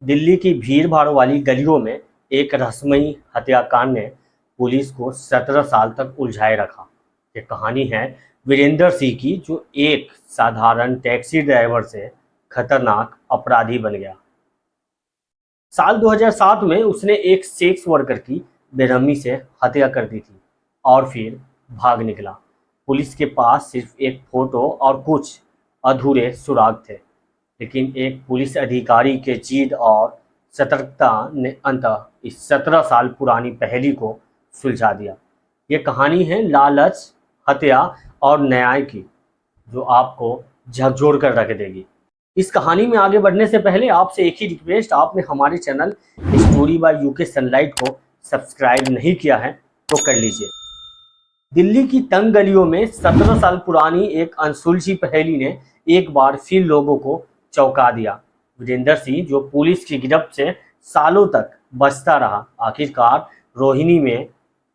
दिल्ली की भीड़ भाड़ वाली गलियों में एक रहस्यमयी हत्याकांड ने पुलिस को 17 साल तक उलझाए रखा। ये कहानी है वीरेंद्र सिंह की, जो एक साधारण टैक्सी ड्राइवर से खतरनाक अपराधी बन गया। साल 2007 में उसने एक सेक्स वर्कर की बेरहमी से हत्या कर दी थी और फिर भाग निकला। पुलिस के पास सिर्फ एक फोटो और कुछ अधूरे सुराग थे, लेकिन एक पुलिस अधिकारी के जिद और सतर्कता ने अंततः इस 17 साल पुरानी पहेली को सुलझा दिया। ये कहानी है लालच, हत्या और न्याय की, जो आपको झकझोर कर रख देगी। इस कहानी में आगे बढ़ने से पहले आपसे एक ही रिक्वेस्ट, आपने हमारे channel story by UK sunlight को सब्सक्राइब नहीं किया है तो कर लीजिए। दिल्ली की तंग गलियों में 17 साल पुरानी एक अनसुलझी पहेली ने एक बार फिर लोगों को चौंका दिया। वीरेंद्र सिंह, जो पुलिस की गिरफ्त से सालों तक बचता रहा, आखिरकार रोहिणी में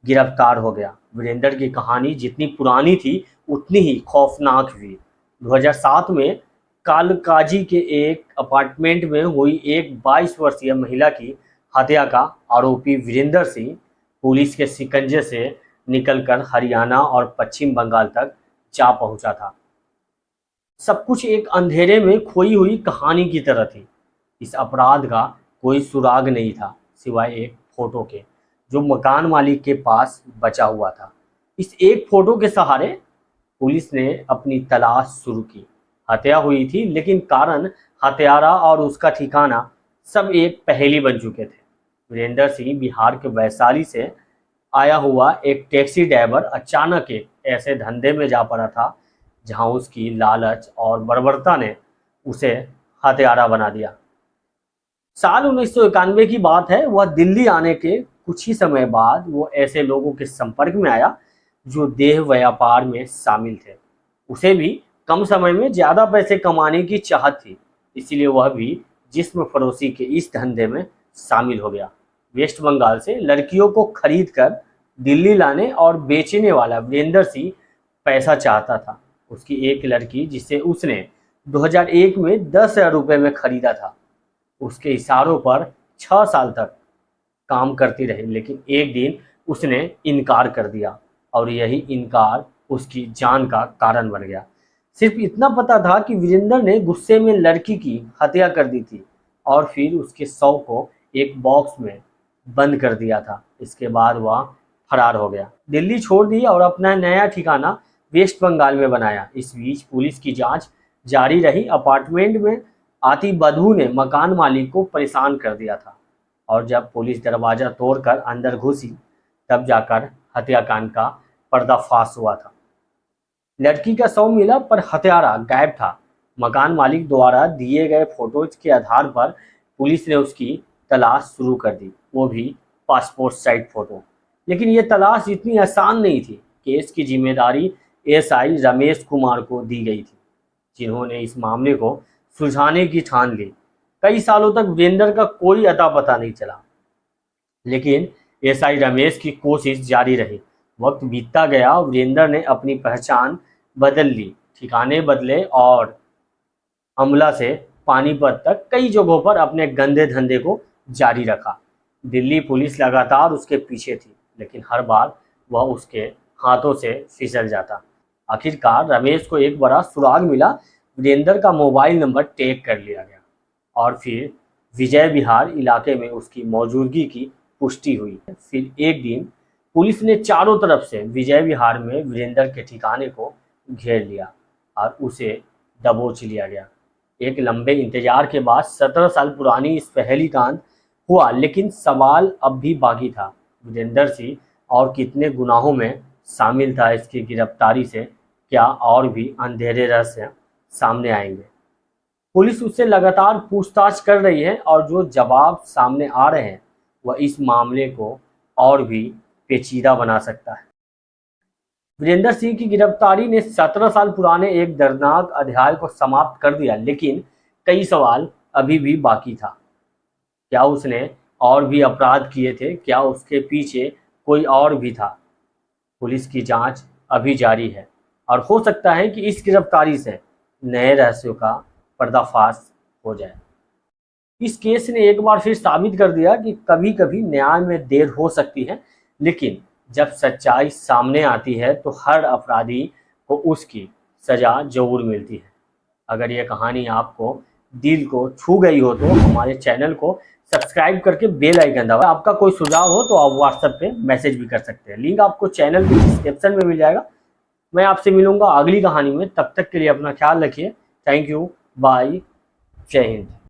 गिरफ्तार हो गया। वीरेंद्र की कहानी जितनी पुरानी थी उतनी ही खौफनाक भी। 2007 में कालकाजी के एक अपार्टमेंट में हुई एक 22 वर्षीय महिला की हत्या का आरोपी वीरेंद्र सिंह पुलिस के शिकंजे से निकलकर हरियाणा और पश्चिम बंगाल तक जा पहुंचा था। सब कुछ एक अंधेरे में खोई हुई कहानी की तरह थी। इस अपराध का कोई सुराग नहीं था, सिवाय एक फोटो के, जो मकान मालिक के पास बचा हुआ था। इस एक फोटो के सहारे पुलिस ने अपनी तलाश शुरू की। हत्या हुई थी, लेकिन कारण, हत्यारा और उसका ठिकाना सब एक पहेली बन चुके थे। वीरेंद्र सिंह बिहार के वैशाली से आया हुआ एक टैक्सी ड्राइवर अचानक एक ऐसे धंधे में जा पड़ा था जहां उसकी लालच और बर्बरता ने उसे हत्यारा बना दिया। साल 1991 की बात है। वह दिल्ली आने के कुछ ही समय बाद वो ऐसे लोगों के संपर्क में आया जो देह व्यापार में शामिल थे। उसे भी कम समय में ज़्यादा पैसे कमाने की चाहत थी, इसीलिए वह भी जिस्म फरोशी के इस धंधे में शामिल हो गया। वेस्ट बंगाल से लड़कियों को खरीद कर दिल्ली लाने और बेचने वाला वीरेंद्र सिंह पैसा चाहता था। उसकी एक लड़की, जिसे उसने 2001 में 10,000 रुपये में खरीदा था, उसके इशारों पर 6 साल तक काम करती रही, लेकिन एक दिन उसने इनकार कर दिया और यही इनकार उसकी जान का कारण बन गया। सिर्फ इतना पता था कि वीरेंद्र ने गुस्से में लड़की की हत्या कर दी थी और फिर उसके शव को एक बॉक्स में बंद कर दिया था। इसके बाद वह फरार हो गया, दिल्ली छोड़ दी और अपना नया ठिकाना वेस्ट बंगाल में बनाया। इस बीच पुलिस की जांच जारी रही। अपार्टमेंट में आती बदबू ने मकान मालिक को परेशान कर दिया था और जब पुलिस दरवाजा तोड़कर अंदर घुसी, तब जाकर हत्याकांड का पर्दाफाश हुआ था। लड़की का शव मिला, पर हत्यारा गायब था। मकान मालिक द्वारा दिए गए फोटोज के आधार पर पुलिस ने उसकी तलाश शुरू कर दी, वो भी पासपोर्ट साइज फोटो। लेकिन ये तलाश इतनी आसान नहीं थी। केस की जिम्मेदारी एसआई रमेश कुमार को दी गई थी, जिन्होंने इस मामले को सुलझाने की ठान ली। कई सालों तक वीरेंद्र का कोई अता पता नहीं चला, लेकिन एसआई रमेश की कोशिश जारी रही। वक्त बीतता गया, वीरेंद्र ने अपनी पहचान बदल ली, ठिकाने बदले और अमला से पानीपत तक कई जगहों पर अपने गंदे धंधे को जारी रखा। दिल्ली पुलिस लगातार उसके पीछे थी, लेकिन हर बार वह उसके हाथों से फिसल जाता। आखिरकार रमेश को एक बड़ा सुराग मिला। वीरेंद्र का मोबाइल नंबर टैग कर लिया गया और फिर विजय विहार इलाके में उसकी मौजूदगी की पुष्टि हुई। फिर एक दिन पुलिस ने चारों तरफ से विजय विहार में वीरेंद्र के ठिकाने को घेर लिया और उसे दबोच लिया गया। एक लंबे इंतजार के बाद 17 साल पुरानी इस पहेली का अंत हुआ, लेकिन सवाल अब भी बाकी था। वीरेंद्र सिंह और कितने गुनाहों में शामिल था? इसकी गिरफ्तारी से क्या और भी अंधेरे रहस्य सामने आएंगे? पुलिस उससे लगातार पूछताछ कर रही है और जो जवाब सामने आ रहे हैं वह इस मामले को और भी पेचीदा बना सकता है। वीरेंद्र सिंह की गिरफ्तारी ने 17 साल पुराने एक दर्दनाक अध्याय को समाप्त कर दिया, लेकिन कई सवाल अभी भी बाकी था। क्या उसने और भी अपराध किए थे? क्या उसके पीछे कोई और भी था? पुलिस की जांच अभी जारी है और हो सकता है कि इस गिरफ्तारी से नए रहस्यों का पर्दाफाश हो जाए। इस केस ने एक बार फिर साबित कर दिया कि कभी कभी न्याय में देर हो सकती है, लेकिन जब सच्चाई सामने आती है तो हर अपराधी को उसकी सजा जरूर मिलती है। अगर ये कहानी आपको दिल को छू गई हो तो हमारे चैनल को सब्सक्राइब करके बेल आइकन दबाएं। आपका कोई सुझाव हो तो आप व्हाट्सएप पे मैसेज भी कर सकते हैं, लिंक आपको चैनल के डिस्क्रिप्शन में मिल जाएगा। मैं आपसे मिलूंगा अगली कहानी में, तब तक के लिए अपना ख्याल रखिए। थैंक यू, बाय, जय हिंद।